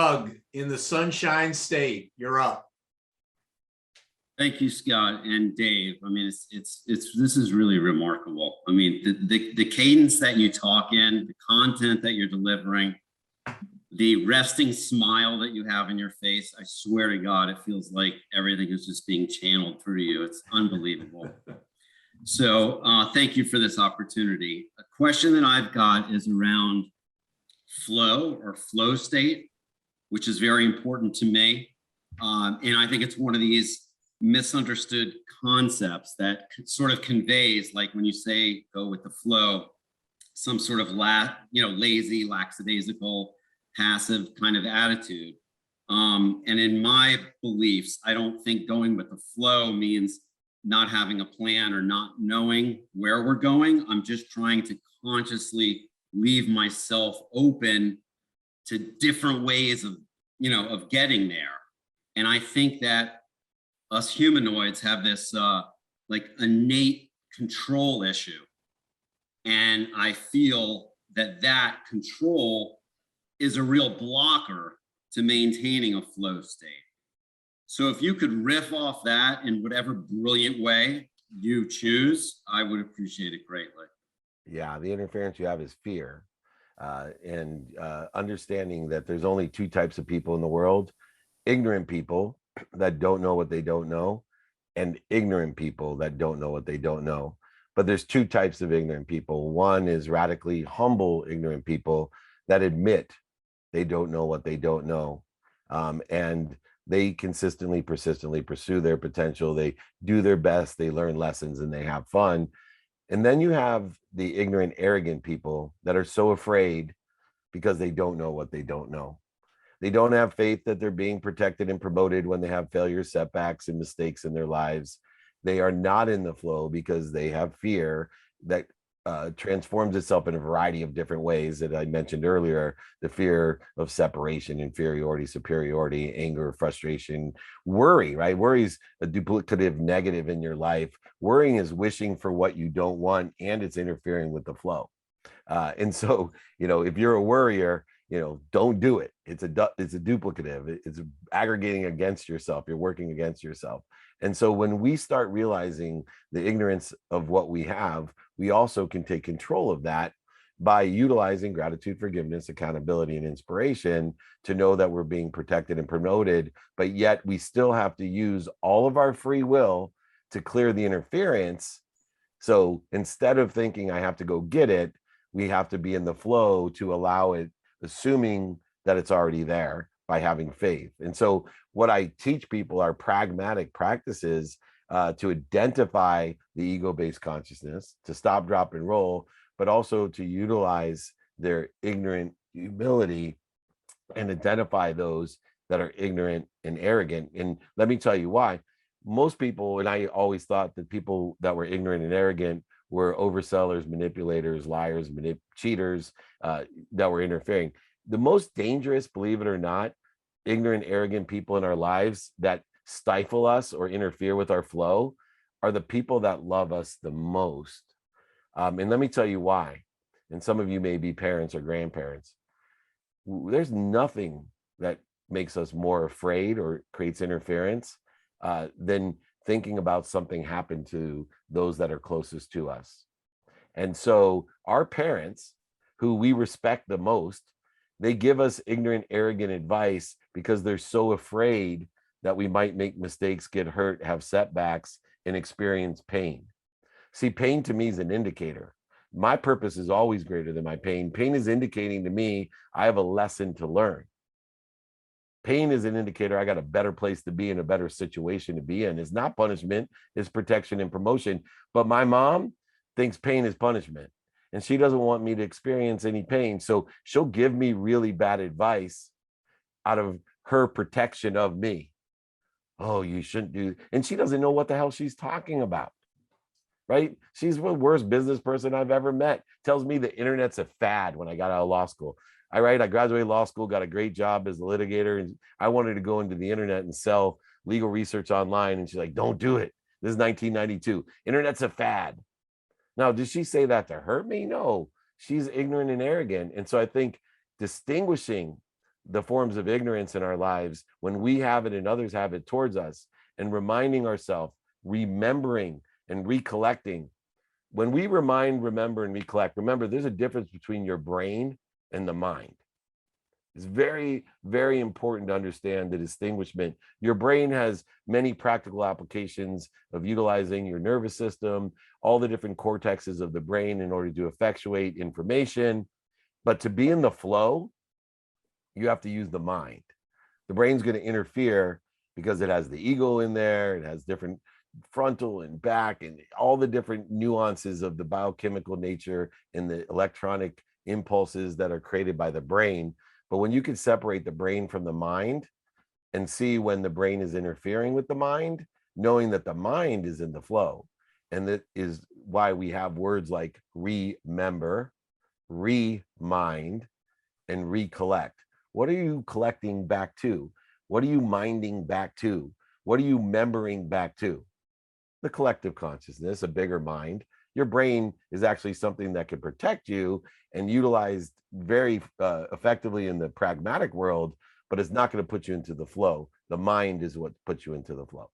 Doug in the Sunshine State. You're up. Thank you, Scott and Dave. I mean, this is really remarkable. I mean, the cadence that you talk in, the content that you're delivering, the resting smile that you have in your face. I swear to God, it feels like everything is just being channeled through you. It's unbelievable. So thank you for this opportunity. A question that I've got is around flow or flow state, which is very important to me. And I think it's one of these misunderstood concepts that sort of conveys, like when you say go with the flow, some sort of lazy, lackadaisical, passive kind of attitude. And in my beliefs, I don't think going with the flow means not having a plan or not knowing where we're going. I'm just trying to consciously leave myself open to different ways of getting there. And I think that us humanoids have this like innate control issue. And I feel that that control is a real blocker to maintaining a flow state. So if you could riff off that in whatever brilliant way you choose, I would appreciate it greatly. Yeah, the interference you have is fear. And understanding that there's only two types of people in the world: ignorant people that don't know what they don't know, and ignorant people that don't know what they don't know. But there's two types of ignorant people. One is radically humble ignorant people that admit they don't know what they don't know. And they consistently, persistently pursue their potential. They do their best, they learn lessons, and they have fun. And then you have the ignorant, arrogant people that are so afraid because they don't know what they don't know. They don't have faith that they're being protected and promoted when they have failures, setbacks, and mistakes in their lives. They are not in the flow because they have fear that transforms itself in a variety of different ways that I mentioned earlier: the fear of separation, inferiority, superiority, anger, frustration, worry, right? Worry is a duplicative negative in your life. Worrying is wishing for what you don't want, and it's interfering with the flow. And so, if you're a worrier, don't do it. It's a duplicative. It's aggregating against yourself. You're working against yourself. And so when we start realizing the ignorance of what we have, we also can take control of that by utilizing gratitude, forgiveness, accountability, and inspiration to know that we're being protected and promoted, but yet we still have to use all of our free will to clear the interference. So instead of thinking I have to go get it, we have to be in the flow to allow it, assuming that it's already there, by having faith. And so what I teach people are pragmatic practices to identify the ego-based consciousness, to stop, drop, and roll, but also to utilize their ignorant humility and identify those that are ignorant and arrogant. And let me tell you why. Most people, and I always thought that people that were ignorant and arrogant were oversellers, manipulators, liars, cheaters that were interfering. The most dangerous, believe it or not, ignorant, arrogant people in our lives that stifle us or interfere with our flow are the people that love us the most. And let me tell you why. And some of you may be parents or grandparents. There's nothing that makes us more afraid or creates interference than thinking about something happened to those that are closest to us. And so our parents, who we respect the most, they give us ignorant, arrogant advice because they're so afraid that we might make mistakes, get hurt, have setbacks, and experience pain. See, pain to me is an indicator. My purpose is always greater than my pain. Pain is indicating to me I have a lesson to learn. Pain is an indicator I got a better place to be in, a better situation to be in. It's not punishment, it's protection and promotion. But my mom thinks pain is punishment, and she doesn't want me to experience any pain. So she'll give me really bad advice out of her protection of me. Oh, you shouldn't do. And she doesn't know what the hell she's talking about, right? She's the worst business person I've ever met. Tells me the internet's a fad when I got out of law school. I graduated law school, got a great job as a litigator, and I wanted to go into the internet and sell legal research online. And she's like, don't do it. This is 1992. Internet's a fad. Now, did she say that to hurt me? No, she's ignorant and arrogant. And so I think distinguishing the forms of ignorance in our lives when we have it and others have it towards us, and reminding ourselves, remembering and recollecting. When we remind, remember, and recollect, remember, there's a difference between your brain and the mind. It's very, very important to understand the distinguishment. Your brain has many practical applications of utilizing your nervous system, all the different cortexes of the brain in order to effectuate information. But to be in the flow, you have to use the mind. The brain's going to interfere because it has the ego in there. It has different frontal and back and all the different nuances of the biochemical nature and the electronic impulses that are created by the brain. But when you can separate the brain from the mind and see when the brain is interfering with the mind, knowing that the mind is in the flow. And that is why we have words like remember, remind, and recollect. What are you collecting back to? What are you minding back to? What are you remembering back to? The collective consciousness, a bigger mind. Your brain is actually something that can protect you and utilized very effectively in the pragmatic world, but it's not going to put you into the flow. The mind is what puts you into the flow.